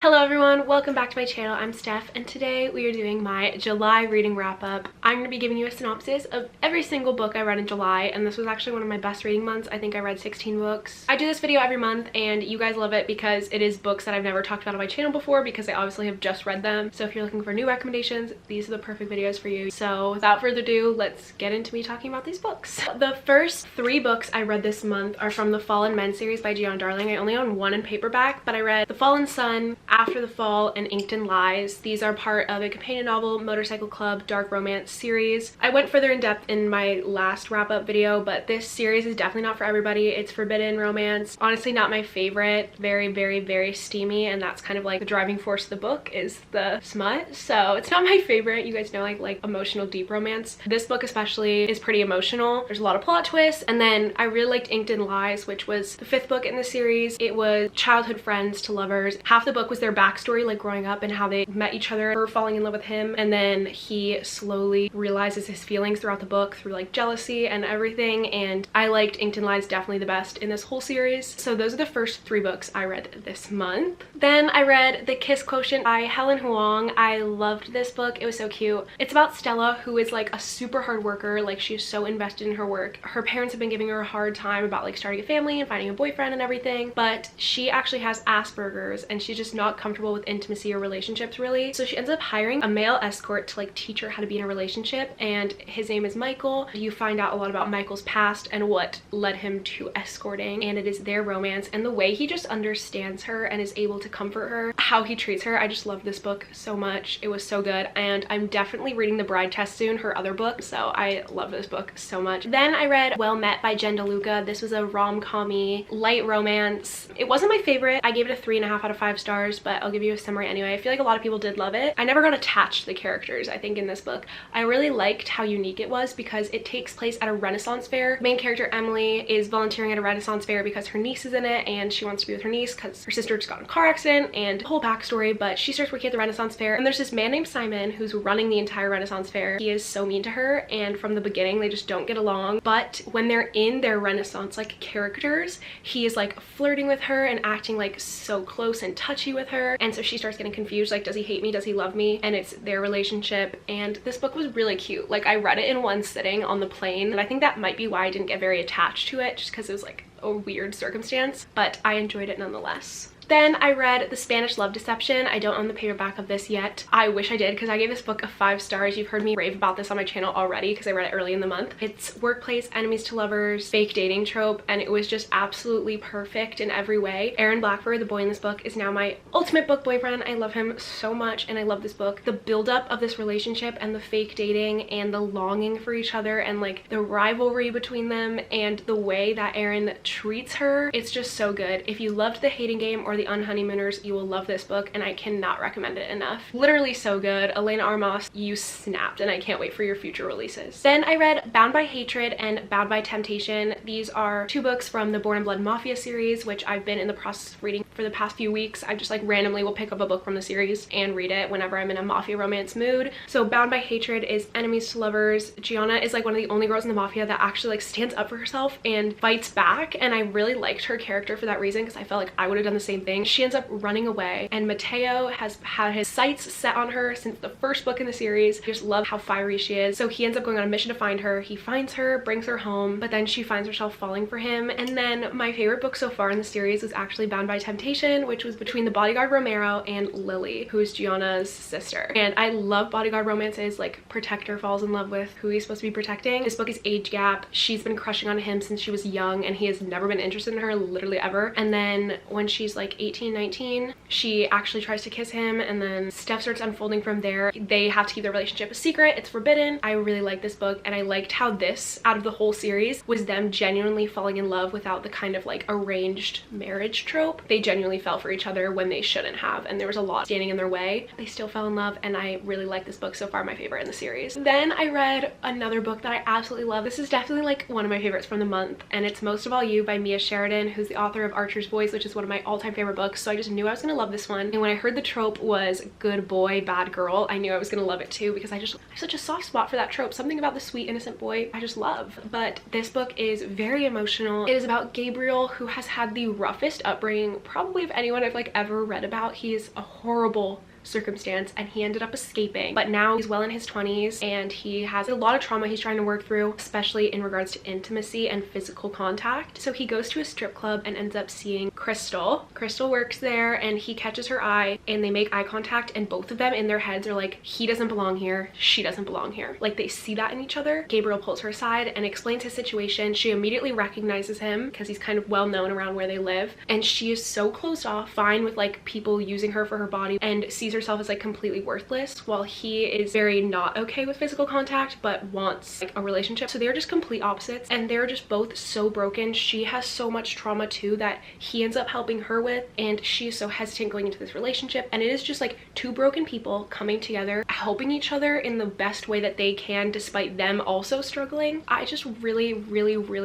Hello everyone, welcome back to my channel. I'm Steph and today we are doing my July reading wrap up. I'm going to be giving you a synopsis of every single book I read in July, and this was actually one of my best reading months. I think I read 16 books. I do this video every month and you guys love it because it is books that I've never talked about on my channel before because I obviously have just read them. So if you're looking for new recommendations, these are the perfect videos for you. So without further ado, let's get into me talking about these books. The first 3 books I read this month are from the Fallen Men series by Gian. I only own one in paperback, but I read The Fallen Sun, After the Fall, and Inked in Lies. These are part of a companion novel, Motorcycle Club dark romance series. I went further in depth in my last wrap-up video, but this series is definitely not for everybody. It's forbidden romance. Honestly, not my favorite. Very, very, very steamy, and that's kind of like the driving force of the book is the smut. So it's not my favorite. You guys know I like emotional, deep romance. This book especially is pretty emotional. There's a lot of plot twists, and then I really liked Inked in Lies, which was the 5th book in the series. It was childhood friends to lovers. Half the book was their backstory, like growing up and how they met each other, her falling in love with him, and then he slowly realizes his feelings throughout the book through like jealousy and everything. And I liked Inked in Lies definitely the best in this whole series. So those are the first 3 books I read this month. Then I read The Kiss Quotient by Helen Huang. I loved this book. It was so cute. It's about Stella, who is like a super hard worker. Like, she's so invested in her work. Her parents have been giving her a hard time about like starting a family and finding a boyfriend and everything, but she actually has Asperger's and she's just not comfortable with intimacy or relationships really. So she ends up hiring a male escort to like teach her how to be in a relationship, and his name is Michael. You find out a lot about Michael's past and what led him to escorting, and it is their romance and the way he just understands her and is able to comfort her, how he treats her. I just love this book so much. It was so good, and I'm definitely reading The Bride Test soon, her other book, so I love this book so much. Then I read Well Met by Jen De Luca. This was a rom-com-y light romance. It wasn't my favorite. I gave it a 3.5 out of 5 stars, but I'll give you a summary anyway. I feel like a lot of people did love it. I never got attached to the characters. I think in this book I really liked how unique it was because it takes place at a Renaissance fair. Main character Emily is volunteering at a Renaissance fair because her niece is in it and she wants to be with her niece because her sister just got in a car accident and the whole backstory. But she starts working at the Renaissance fair, and there's this man named Simon who's running the entire Renaissance fair. He is so mean to her, and from the beginning they just don't get along. But when they're in their Renaissance like characters, he is like flirting with her and acting like so close and touchy with her, and so she starts getting confused, like, does he hate me, does he love me? And it's their relationship. And this book was really cute. Like, I read it in one sitting on the plane, and I think that might be why I didn't get very attached to it, just because it was like a weird circumstance, but I enjoyed it nonetheless. Then I read The Spanish Love Deception. I don't own the paperback of this yet. I wish I did because I gave this book a 5 stars. You've heard me rave about this on my channel already because I read it early in the month. It's workplace enemies to lovers, fake dating trope, and it was just absolutely perfect in every way. Aaron Blackford, the boy in this book, is now my ultimate book boyfriend. I love him so much and I love this book. The buildup of this relationship and the fake dating and the longing for each other and like the rivalry between them and the way that Aaron treats her, it's just so good. If you loved The Hating Game or The Unhoneymooners, you will love this book, and I cannot recommend it enough. Literally so good. Elena Armas, you snapped, and I can't wait for your future releases. Then I read Bound by Hatred and Bound by Temptation. These are 2 books from the Born in Blood Mafia series, which I've been in the process of reading for the past few weeks. I just like randomly will pick up a book from the series and read it whenever I'm in a mafia romance mood. So Bound by Hatred is enemies to lovers. Gianna is like one of the only girls in the mafia that actually like stands up for herself and fights back, and I really liked her character for that reason because I felt like I would have done the same thing. She ends up running away, and Mateo has had his sights set on her since the 1st book in the series. I just love how fiery she is. So he ends up going on a mission to find her. He finds her, brings her home, but then she finds herself falling for him. And then my favorite book so far in the series was actually Bound by Temptation, which was between the bodyguard Romero and Lily, who is Gianna's sister. And I love bodyguard romances. Like, Protector falls in love with who he's supposed to be protecting. This book is age gap. She's been crushing on him since she was young, and he has never been interested in her, literally ever. And then when she's like 18, 19, she actually tries to kiss him, and then stuff starts unfolding from there. They have to keep their relationship a secret. It's forbidden. I really like this book, and I liked how this, out of the whole series, was them genuinely falling in love without the kind of like arranged marriage trope. They genuinely fell for each other when they shouldn't have, and there was a lot standing in their way. They still fell in love, and I really like this book so far, my favorite in the series. Then I read another book that I absolutely love. This is definitely like one of my favorites from the month, and it's Most of All You by Mia Sheridan, who's the author of Archer's Voice, which is one of my all-time favorite favorite books, so I just knew I was gonna love this one. And when I heard the trope was good boy, bad girl, I knew I was gonna love it too, because I have such a soft spot for that trope. Something about the sweet, innocent boy I just love. But this book is very emotional. It is about Gabriel, who has had the roughest upbringing probably of anyone I've like ever read about. He is a horrible circumstance and he ended up escaping, but now he's well in his 20s and he has a lot of trauma he's trying to work through, especially in regards to intimacy and physical contact. So he goes to a strip club and ends up seeing Crystal. Crystal works there and he catches her eye and they make eye contact, and both of them in their heads are like, he doesn't belong here, she doesn't belong here. Like, they see that in each other. Gabriel pulls her aside and explains his situation. She immediately recognizes him because he's kind of well known around where they live, and she is so closed off, fine with like people using her for her body, and sees herself as like completely worthless, while he is very not okay with physical contact but wants like a relationship. So they're just complete opposites, and they're just both so broken. She has so much trauma too that he ends up helping her with, and she's so hesitant going into this relationship, and it is just like two broken people coming together, helping each other in the best way that they can despite them also struggling. I just really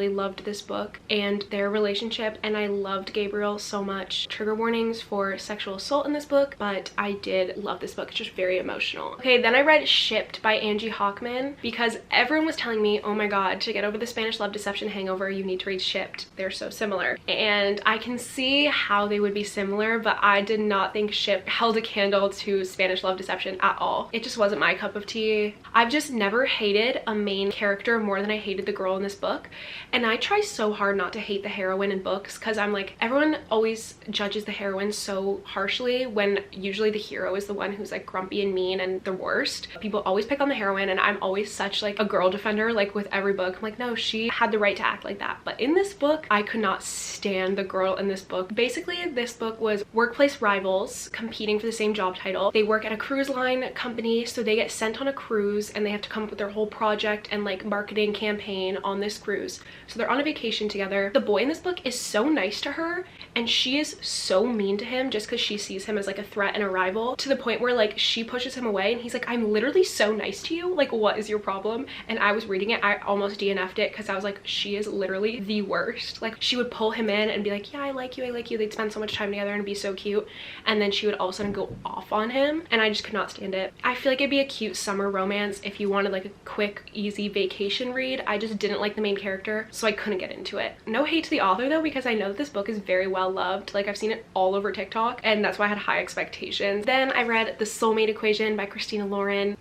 loved this book and their relationship, and I loved Gabriel so much. Trigger warnings for sexual assault in this book, but I did love this book. It's just very emotional. Okay, then I read Shipt by Angie Hochman because everyone was telling me, oh my god, to get over the Spanish love deception hangover, you need to read Shipt. They're so similar. And I can see how they would be similar, but I did not think Shipt held a candle to Spanish love deception at all. It just wasn't my cup of tea. I've just never hated a main character more than I hated the girl in this book. And I try so hard not to hate the heroine in books because I'm like, everyone always judges the heroine so harshly when usually the hero is the one who's like grumpy and mean and the worst. People always pick on the heroine, and I'm always such like a girl defender, like with every book. I'm like, no, she had the right to act like that. But in this book, I could not stand the girl in this book. Basically, this book was workplace rivals competing for the same job title. They work at a cruise line company, so they get sent on a cruise and they have to come up with their whole project and like marketing campaign on this cruise. So they're on a vacation together. The boy in this book is so nice to her, and she is so mean to him just because she sees him as like a threat and a rival, to the point where like she pushes him away and he's like, I'm literally so nice to you, like what is your problem? And I was reading it, I almost DNF'd it because I was like, she is literally the worst. Like, she would pull him in and be like, yeah, I like you, they'd spend so much time together and be so cute, and then she would all of a sudden go off on him, and I just could not stand it. I feel like it'd be a cute summer romance if you wanted like a quick easy vacation read. I just didn't like the main character, so I couldn't get into it. No hate to the author though, because I know that this book is very well loved. Like, I've seen it all over TikTok, and that's why I had high expectations. Then I read The Soulmate Equation by Christina.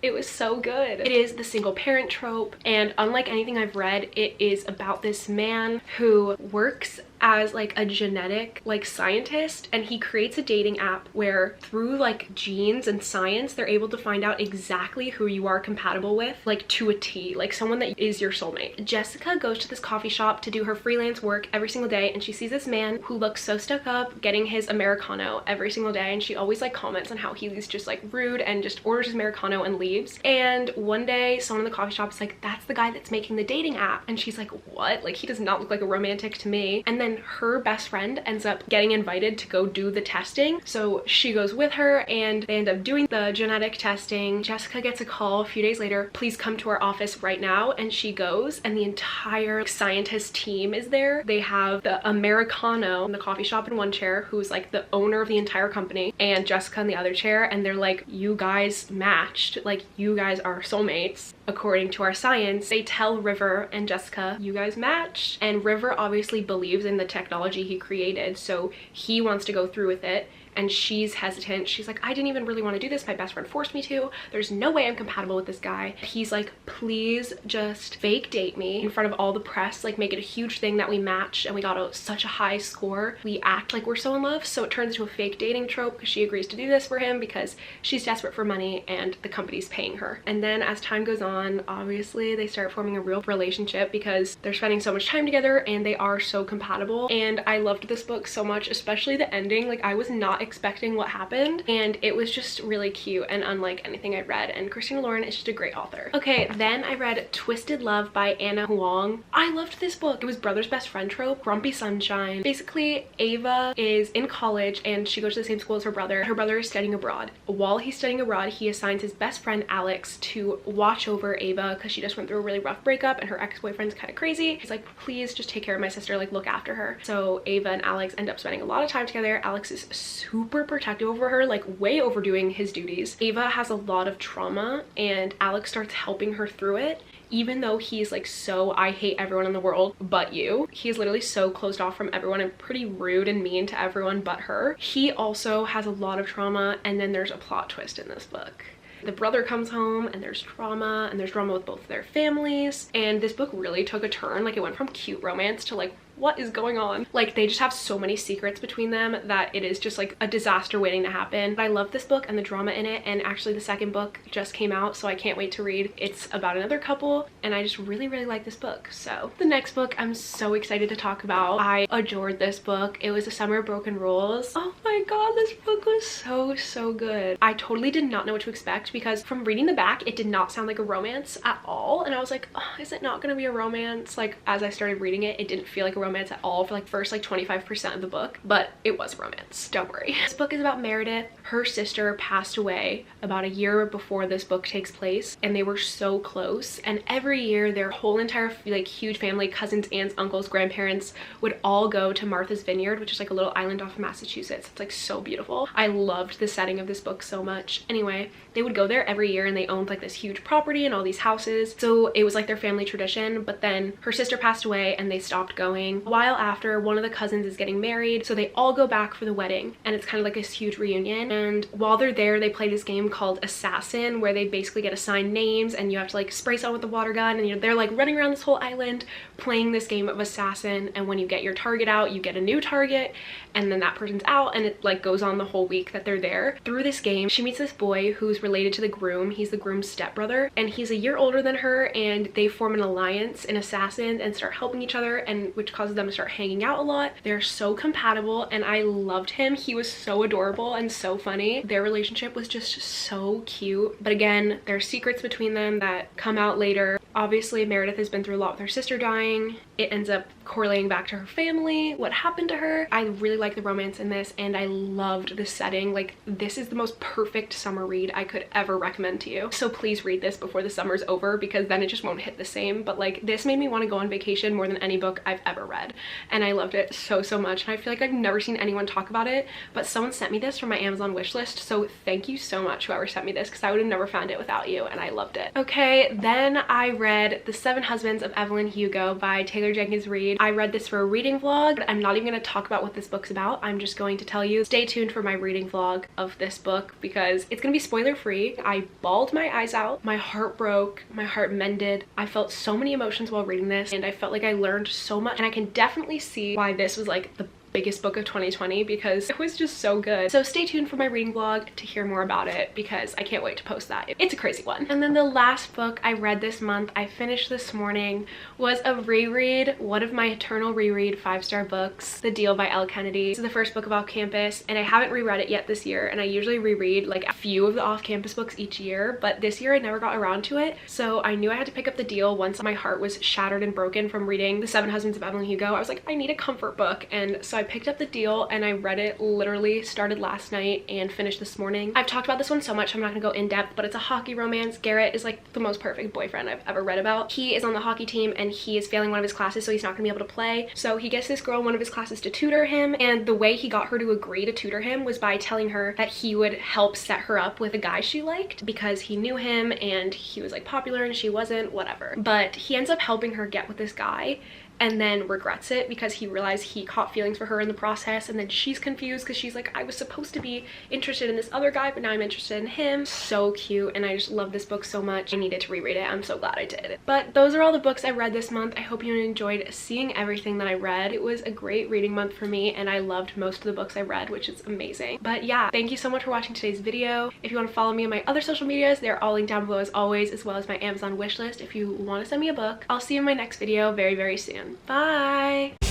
It was so good. It is the single parent trope, and unlike anything I've read, it is about this man who works as like a genetic like scientist, and he creates a dating app where through like genes and science they're able to find out exactly who you are compatible with, like to a T, like someone that is your soulmate. Jessica goes to this coffee shop to do her freelance work every single day, and she sees this man who looks so stuck up getting his Americano every single day, and she always like comments on how he's just like rude and just orders his Americano and leaves. And one day someone in the coffee shop is like, that's the guy that's making the dating app, and she's like, what? Like, he does not look like a romantic to me. And then her best friend ends up getting invited to go do the testing, so she goes with her and they end up doing the genetic testing. Jessica gets a call a few days later, please come to our office right now, and she goes, and the entire scientist team is there. They have the Americano in the coffee shop in one chair, who's like the owner of the entire company, and Jessica in the other chair, and they're like, you guys matched, like you guys are soulmates according to our science. They tell River and Jessica, you guys matched, and River obviously believes in the technology he created, so he wants to go through with it, and she's hesitant. She's like, I didn't even really want to do this, my best friend forced me to, there's no way I'm compatible with this guy. He's like, please just fake date me in front of all the press, like make it a huge thing that we matched and we got such a high score, we act like we're so in love. So it turns into a fake dating trope because she agrees to do this for him because she's desperate for money and the company's paying her. And then as time goes on, obviously they start forming a real relationship because they're spending so much time together and they are so compatible. And I loved this book so much, especially the ending. Like, I was not expecting what happened, and it was just really cute and unlike anything I'd read, and Christina Lauren is just a great author. Okay, then I read Twisted Love by Huang. I loved this book. It was brother's best friend trope, grumpy sunshine. Basically, Ava is in college and she goes to the same school as her brother. Her brother is studying abroad. While he's studying abroad, he assigns his best friend Alex to watch over Ava because she just went through a really rough breakup and her ex-boyfriend's kind of crazy. He's like, please just take care of my sister, like look after her. So Ava and Alex end up spending a lot of time together. Alex is super protective over her, like way overdoing his duties. Ava has a lot of trauma and Alex starts helping her through it. Even though he's like so, I hate everyone in the world but you. He's literally so closed off from everyone and pretty rude and mean to everyone but her. He also has a lot of trauma, and then there's a plot twist in this book. The brother comes home and there's drama with both their families, and this book really took a turn. Like it went from cute romance to like, what is going on? Like they just have so many secrets between them that it is just like a disaster waiting to happen. But I love this book and the drama in it, and actually the second book just came out, so I can't wait to read. It's about another couple and I just really like this book. So the next book I'm so excited to talk about. I adored this book. It was A Summer of Broken Rules. Oh my god, this book was so good. I totally did not know what to expect because from reading the back it did not sound like a romance at all, and I was like, oh, is it not gonna be a romance? Like as I started reading it, it didn't feel like a romance at all for like first like 25% of the book, but it was romance, don't worry. This book is about Meredith. Her sister passed away about a year before this book takes place, and they were so close, and every year their whole entire like huge family, cousins, aunts, uncles, grandparents would all go to Martha's Vineyard, which is like a little island off of Massachusetts. It's like so beautiful. I loved the setting of this book so much. Anyway, they would go there every year and they owned like this huge property and all these houses, so it was like their family tradition. But then her sister passed away and they stopped going. A while after, one of the cousins is getting married, so they all go back for the wedding, and it's kind of like this huge reunion. And while they're there, they play this game called Assassin, where they basically get assigned names and you have to like spray someone with a water gun, and they're like running around this whole island playing this game of Assassin, and when you get your target out, you get a new target, and then that person's out, and it like goes on the whole week that they're there. Through this game, she meets this boy who's related to the groom. He's the groom's stepbrother, and he's a year older than her, and they form an alliance in Assassin and start helping each other, and which causes them to start hanging out a lot. They're so compatible and I loved him. He was so adorable and so funny. Their relationship was just so cute, but again, there's secrets between them that come out later. Obviously Meredith has been through a lot with her sister dying. It ends up correlating back to her family, what happened to her. I really like the romance in this, and I loved the setting. Like this is the most perfect summer read I could ever recommend to you, so please read this before the summer's over, because then it just won't hit the same. But like this made me want to go on vacation more than any book I've ever read, and I loved it so much, and I feel like I've never seen anyone talk about it, but someone sent me this from my Amazon wish list, so thank you so much whoever sent me this, because I would have never found it without you, and I loved it. Okay, then I read The Seven Husbands of Evelyn Hugo by Taylor Jenkins Reid. I read this for a reading vlog, but I'm not even going to talk about what this book's about. I'm just going to tell you, stay tuned for my reading vlog of this book, because it's going to be spoiler free. I bawled my eyes out, my heart broke, my heart mended. I felt so many emotions while reading this, and I felt like I learned so much, and I can definitely see why this was like the biggest book of 2020, because it was just so good. So stay tuned for my reading vlog to hear more about it, because I can't wait to post that. It's a crazy one. And then the last book I read this month, I finished this morning, was a reread, one of my eternal reread 5-star books, The Deal by Elle Kennedy. This is the first book of Off Campus, and I haven't reread it yet this year, and I usually reread like a few of the Off Campus books each year, but this year I never got around to it, so I knew I had to pick up The Deal once my heart was shattered and broken from reading The Seven Husbands of Evelyn Hugo. I was like, I need a comfort book, and so I picked up The Deal and I read it, literally started last night and finished this morning. I've talked about this one so much I'm not gonna go in depth, but it's a hockey romance. Garrett is like the most perfect boyfriend I've ever read about. He is on the hockey team and he is failing one of his classes, so he's not gonna be able to play. So he gets this girl in one of his classes to tutor him, and the way he got her to agree to tutor him was by telling her that he would help set her up with a guy she liked, because he knew him and he was like popular and she wasn't, whatever. But he ends up helping her get with this guy, and then regrets it because he realized he caught feelings for her in the process, and then she's confused because she's like, I was supposed to be interested in this other guy, but now I'm interested in him. So cute, and I just love this book so much. I needed to reread it. I'm so glad I did. But those are all the books I read this month. I hope you enjoyed seeing everything that I read. It was a great reading month for me, and I loved most of the books I read, which is amazing. But yeah, thank you so much for watching today's video. If you want to follow me on my other social medias, they're all linked down below as always, as well as my Amazon wish list if you want to send me a book. I'll see you in my next video very soon. Bye!